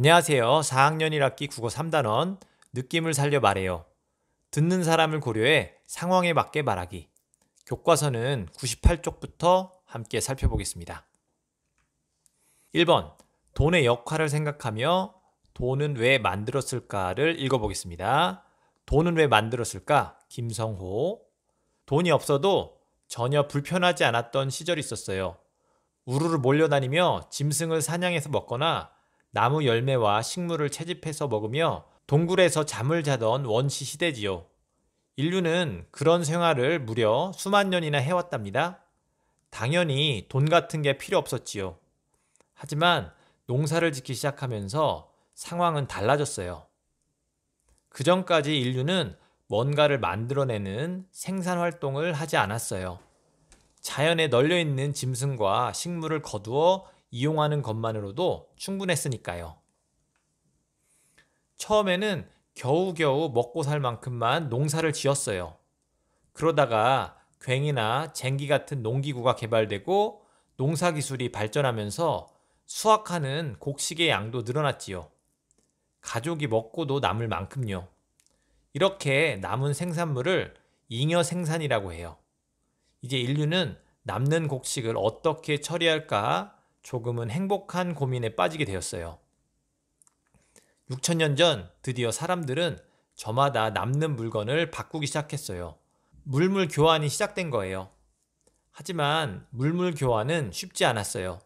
안녕하세요. 4학년 1학기 국어 3단원 느낌을 살려 말해요. 듣는 사람을 고려해 상황에 맞게 말하기. 교과서는 98쪽부터 함께 살펴보겠습니다. 1번 돈의 역할을 생각하며 돈은 왜 만들었을까를 읽어보겠습니다. 돈은 왜 만들었을까? 김성호. 돈이 없어도 전혀 불편하지 않았던 시절이 있었어요. 우르르 몰려다니며 짐승을 사냥해서 먹거나 나무 열매와 식물을 채집해서 먹으며 동굴에서 잠을 자던 원시 시대지요. 인류는 그런 생활을 무려 수만 년이나 해왔답니다. 당연히 돈 같은 게 필요 없었지요. 하지만 농사를 짓기 시작하면서 상황은 달라졌어요. 그 전까지 인류는 뭔가를 만들어내는 생산 활동을 하지 않았어요. 자연에 널려있는 짐승과 식물을 거두어 이용하는 것만으로도 충분했으니까요. 처음에는 겨우겨우 먹고 살 만큼만 농사를 지었어요. 그러다가 괭이나 쟁기 같은 농기구가 개발되고 농사기술이 발전하면서 수확하는 곡식의 양도 늘어났지요. 가족이 먹고도 남을 만큼요. 이렇게 남은 생산물을 잉여 생산이라고 해요. 이제 인류는 남는 곡식을 어떻게 처리할까 조금은 행복한 고민에 빠지게 되었어요. 6천년 전 드디어 사람들은 저마다 남는 물건을 바꾸기 시작했어요. 물물 교환이 시작된 거예요. 하지만 물물 교환은 쉽지 않았어요.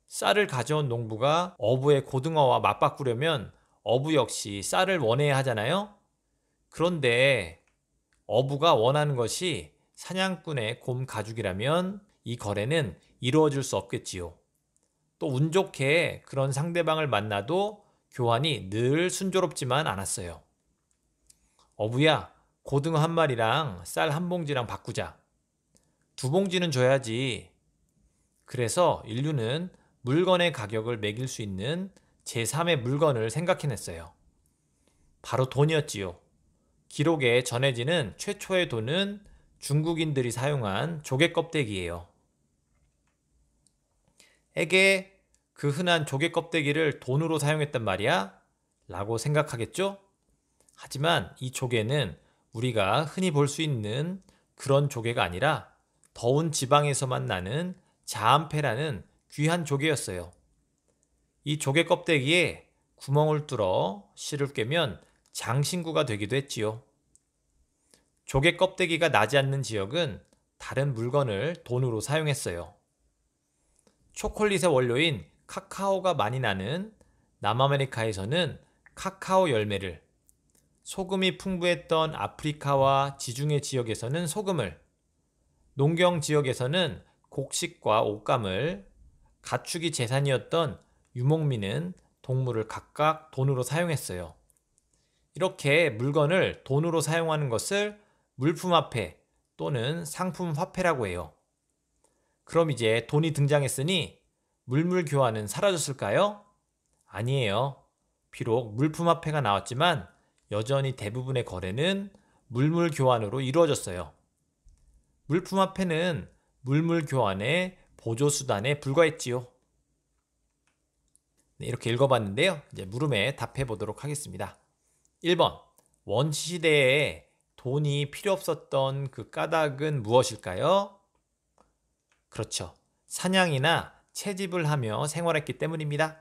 쌀을 가져온 농부가 어부의 고등어와 맞바꾸려면 어부 역시 쌀을 원해야 하잖아요. 그런데 어부가 원하는 것이 사냥꾼의 곰 가죽이라면 이 거래는 이루어질 수 없겠지요. 또 운 좋게 그런 상대방을 만나도 교환이 늘 순조롭지만 않았어요. 어부야, 고등어 한 마리랑 쌀 한 봉지랑 바꾸자. 두 봉지는 줘야지. 그래서 인류는 물건의 가격을 매길 수 있는 제3의 물건을 생각해냈어요. 바로 돈이었지요. 기록에 전해지는 최초의 돈은 중국인들이 사용한 조개 껍데기예요. 에게 그 흔한 조개 껍데기를 돈으로 사용했단 말이야? 라고 생각하겠죠? 하지만 이 조개는 우리가 흔히 볼 수 있는 그런 조개가 아니라 더운 지방에서만 나는 자암패라는 귀한 조개였어요. 이 조개 껍데기에 구멍을 뚫어 실을 꿰면 장신구가 되기도 했지요. 조개 껍데기가 나지 않는 지역은 다른 물건을 돈으로 사용했어요. 초콜릿의 원료인 카카오가 많이 나는 남아메리카에서는 카카오 열매를, 소금이 풍부했던 아프리카와 지중해 지역에서는 소금을, 농경 지역에서는 곡식과 옷감을, 가축이 재산이었던 유목민은 동물을 각각 돈으로 사용했어요. 이렇게 물건을 돈으로 사용하는 것을 물품화폐 또는 상품화폐라고 해요. 그럼 이제 돈이 등장했으니 물물 교환은 사라졌을까요? 아니에요. 비록 물품화폐가 나왔지만 여전히 대부분의 거래는 물물 교환으로 이루어졌어요. 물품화폐는 물물 교환의 보조수단에 불과했지요. 네, 이렇게 읽어봤는데요. 이제 물음에 답해 보도록 하겠습니다. 1번 원시시대에 돈이 필요 없었던 그 까닭은 무엇일까요? 그렇죠. 사냥이나 채집을 하며 생활했기 때문입니다.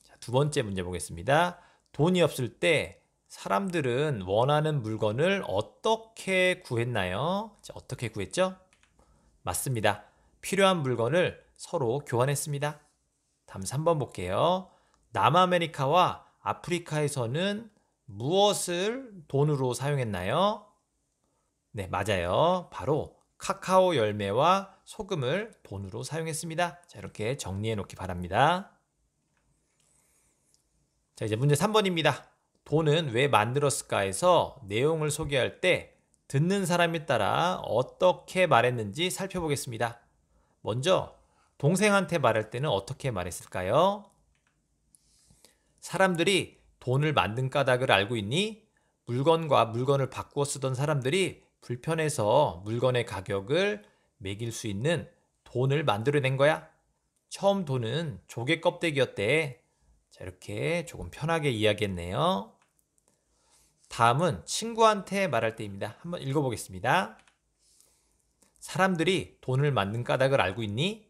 자, 두 번째 문제 보겠습니다. 돈이 없을 때 사람들은 원하는 물건을 어떻게 구했나요? 자, 어떻게 구했죠? 맞습니다. 필요한 물건을 서로 교환했습니다. 다음 3번 볼게요. 남아메리카와 아프리카에서는 무엇을 돈으로 사용했나요? 네, 맞아요. 바로 카카오 열매와 소금을 돈으로 사용했습니다. 자, 이렇게 정리해 놓기 바랍니다. 자, 이제 문제 3번입니다. 돈은 왜 만들었을까에서 내용을 소개할 때 듣는 사람에 따라 어떻게 말했는지 살펴보겠습니다. 먼저 동생한테 말할 때는 어떻게 말했을까요? 사람들이 돈을 만든 까닭을 알고 있니? 물건과 물건을 바꾸어 쓰던 사람들이 불편해서 물건의 가격을 매길 수 있는 돈을 만들어낸 거야. 처음 돈은 조개 껍데기였대. 자, 이렇게 조금 편하게 이야기했네요. 다음은 친구한테 말할 때입니다. 한번 읽어보겠습니다. 사람들이 돈을 만든 까닭을 알고 있니?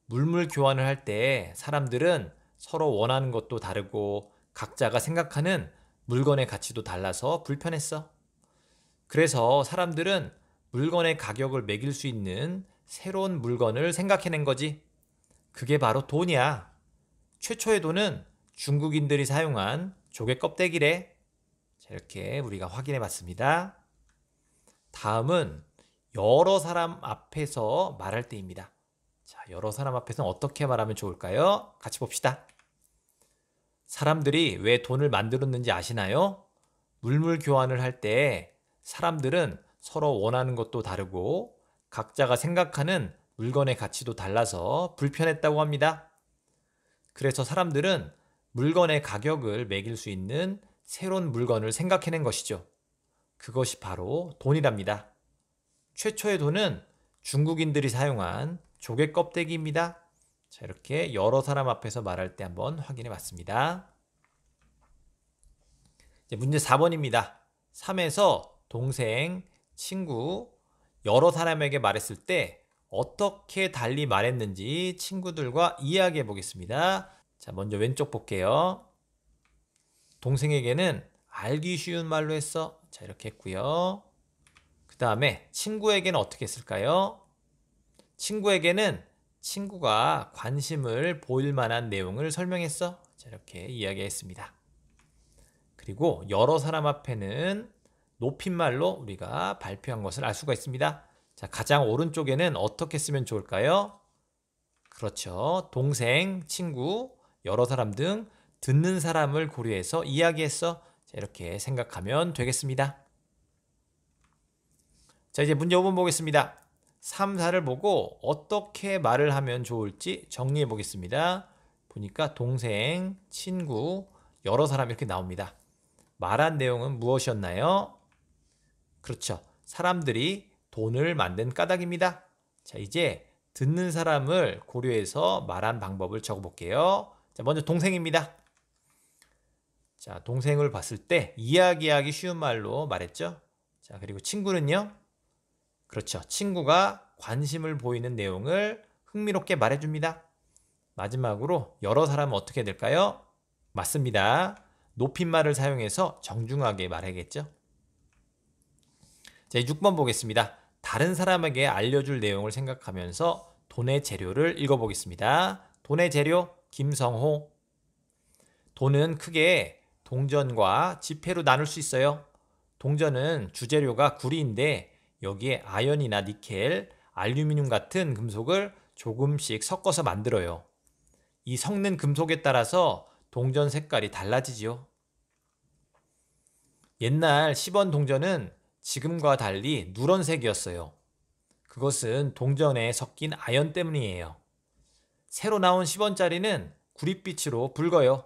물물 교환을 할 때 사람들은 서로 원하는 것도 다르고 각자가 생각하는 물건의 가치도 달라서 불편했어. 그래서 사람들은 물건의 가격을 매길 수 있는 새로운 물건을 생각해낸 거지. 그게 바로 돈이야. 최초의 돈은 중국인들이 사용한 조개 껍데기래. 자, 이렇게 우리가 확인해 봤습니다. 다음은 여러 사람 앞에서 말할 때입니다. 자, 여러 사람 앞에서는 어떻게 말하면 좋을까요? 같이 봅시다. 사람들이 왜 돈을 만들었는지 아시나요? 물물 교환을 할 때 사람들은 서로 원하는 것도 다르고 각자가 생각하는 물건의 가치도 달라서 불편했다고 합니다. 그래서 사람들은 물건의 가격을 매길 수 있는 새로운 물건을 생각해낸 것이죠. 그것이 바로 돈이랍니다. 최초의 돈은 중국인들이 사용한 조개 껍데기입니다. 자, 이렇게 여러 사람 앞에서 말할 때 한번 확인해 봤습니다. 이제 문제 4번입니다. 3에서 동생, 친구, 여러 사람에게 말했을 때 어떻게 달리 말했는지 친구들과 이야기해 보겠습니다. 자, 먼저 왼쪽 볼게요. 동생에게는 알기 쉬운 말로 했어. 자, 이렇게 했고요. 그 다음에 친구에게는 어떻게 했을까요? 친구에게는 친구가 관심을 보일 만한 내용을 설명했어. 자, 이렇게 이야기했습니다. 그리고 여러 사람 앞에는 높임말로 우리가 발표한 것을 알 수가 있습니다. 자, 가장 오른쪽에는 어떻게 쓰면 좋을까요? 그렇죠. 동생, 친구, 여러 사람 등 듣는 사람을 고려해서 이야기했어. 자, 이렇게 생각하면 되겠습니다. 자, 이제 문제 5번 보겠습니다. 3, 4를 보고 어떻게 말을 하면 좋을지 정리해 보겠습니다. 보니까 동생, 친구, 여러 사람 이렇게 나옵니다. 말한 내용은 무엇이었나요? 그렇죠. 사람들이 돈을 만든 까닭입니다. 자, 이제 듣는 사람을 고려해서 말한 방법을 적어볼게요. 자, 먼저 동생입니다. 자, 동생을 봤을 때 이야기하기 쉬운 말로 말했죠. 자, 그리고 친구는요? 그렇죠. 친구가 관심을 보이는 내용을 흥미롭게 말해줍니다. 마지막으로 여러 사람은 어떻게 될까요? 맞습니다. 높임말을 사용해서 정중하게 말하겠죠. 자, 6번 보겠습니다. 다른 사람에게 알려줄 내용을 생각하면서 돈의 재료를 읽어보겠습니다. 돈의 재료 김성호. 돈은 크게 동전과 지폐로 나눌 수 있어요. 동전은 주재료가 구리인데 여기에 아연이나 니켈, 알루미늄 같은 금속을 조금씩 섞어서 만들어요. 이 섞는 금속에 따라서 동전 색깔이 달라지지요. 옛날 10원 동전은 지금과 달리 누런색이었어요. 그것은 동전에 섞인 아연 때문이에요. 새로 나온 10원짜리는 구릿빛으로 붉어요.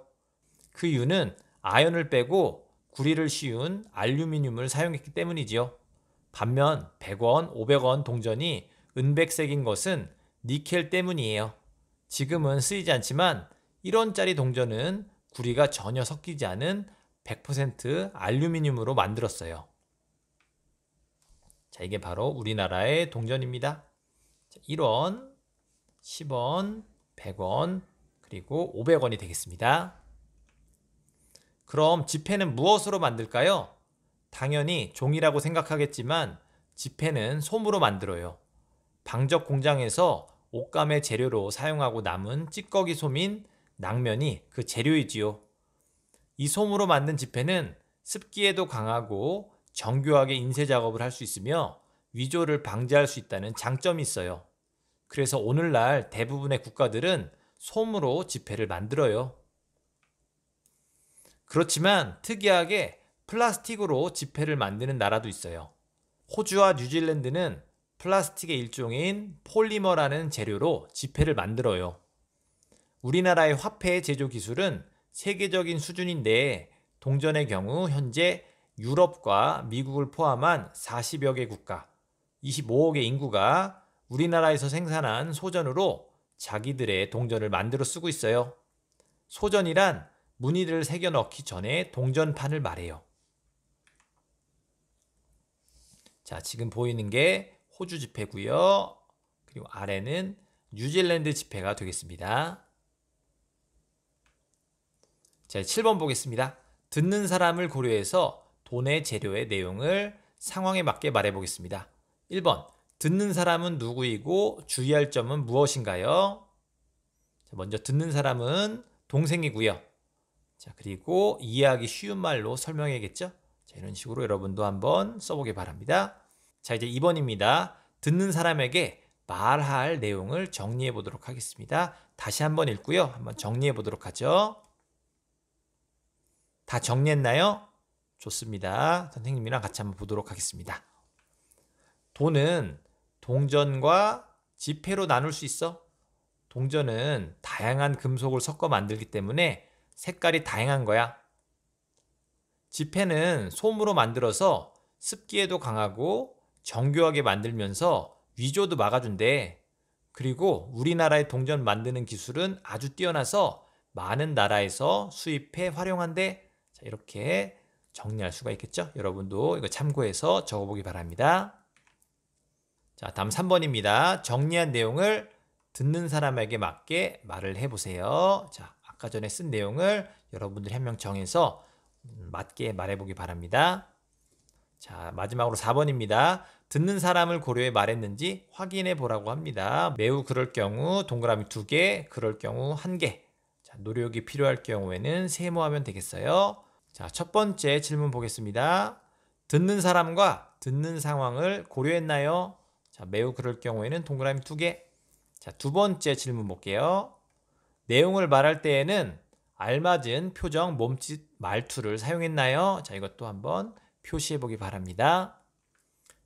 그 이유는 아연을 빼고 구리를 씌운 알루미늄을 사용했기 때문이지요. 반면 100원, 500원 동전이 은백색인 것은 니켈 때문이에요. 지금은 쓰이지 않지만 1원짜리 동전은 구리가 전혀 섞이지 않은 100% 알루미늄으로 만들었어요. 자, 이게 바로 우리나라의 동전입니다. 1원, 10원, 100원, 그리고 500원이 되겠습니다. 그럼 지폐는 무엇으로 만들까요? 당연히 종이라고 생각하겠지만 지폐는 솜으로 만들어요. 방적 공장에서 옷감의 재료로 사용하고 남은 찌꺼기 솜인 낭면이 그 재료이지요. 이 솜으로 만든 지폐는 습기에도 강하고 정교하게 인쇄 작업을 할 수 있으며 위조를 방지할 수 있다는 장점이 있어요. 그래서 오늘날 대부분의 국가들은 솜으로 지폐를 만들어요. 그렇지만 특이하게 플라스틱으로 지폐를 만드는 나라도 있어요. 호주와 뉴질랜드는 플라스틱의 일종인 폴리머라는 재료로 지폐를 만들어요. 우리나라의 화폐 제조 기술은 세계적인 수준인데 동전의 경우 현재 유럽과 미국을 포함한 40여 개 국가, 25억의 인구가 우리나라에서 생산한 소전으로 자기들의 동전을 만들어 쓰고 있어요. 소전이란 무늬를 새겨 넣기 전에 동전판을 말해요. 자, 지금 보이는 게 호주 지폐고요. 그리고 아래는 뉴질랜드 지폐가 되겠습니다. 자, 7번 보겠습니다. 듣는 사람을 고려해서 돈의 재료의 내용을 상황에 맞게 말해 보겠습니다. 1번, 듣는 사람은 누구이고 주의할 점은 무엇인가요? 자, 먼저 듣는 사람은 동생이고요. 자, 그리고 이해하기 쉬운 말로 설명해야겠죠? 자, 이런 식으로 여러분도 한번 써보기 바랍니다. 자, 이제 2번입니다. 듣는 사람에게 말할 내용을 정리해 보도록 하겠습니다. 다시 한번 읽고요. 한번 정리해 보도록 하죠. 다 정리했나요? 좋습니다. 선생님이랑 같이 한번 보도록 하겠습니다. 돈은 동전과 지폐로 나눌 수 있어? 동전은 다양한 금속을 섞어 만들기 때문에 색깔이 다양한 거야. 지폐는 솜으로 만들어서 습기에도 강하고 정교하게 만들면서 위조도 막아준대. 그리고 우리나라의 동전 만드는 기술은 아주 뛰어나서 많은 나라에서 수입해 활용한대. 자, 이렇게 정리할 수가 있겠죠? 여러분도 이거 참고해서 적어보기 바랍니다. 자, 다음 3번입니다. 정리한 내용을 듣는 사람에게 맞게 말을 해보세요. 자, 아까 전에 쓴 내용을 여러분들이 한 명 정해서 맞게 말해보기 바랍니다. 자, 마지막으로 4번입니다. 듣는 사람을 고려해 말했는지 확인해 보라고 합니다. 매우 그럴 경우 동그라미 2개, 그럴 경우 1개. 자, 노력이 필요할 경우에는 세모하면 되겠어요. 자, 첫 번째 질문 보겠습니다. 듣는 사람과 듣는 상황을 고려했나요? 자, 매우 그럴 경우에는 동그라미 2개. 자, 두 번째 질문 볼게요. 내용을 말할 때에는 알맞은 표정, 몸짓, 말투를 사용했나요? 자, 이것도 한번 표시해 보기 바랍니다.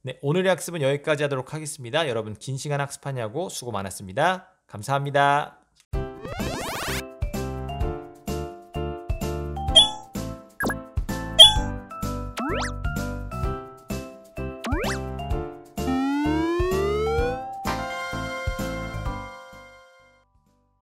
네, 오늘의 학습은 여기까지 하도록 하겠습니다. 여러분 긴 시간 학습하냐고 수고 많았습니다. 감사합니다.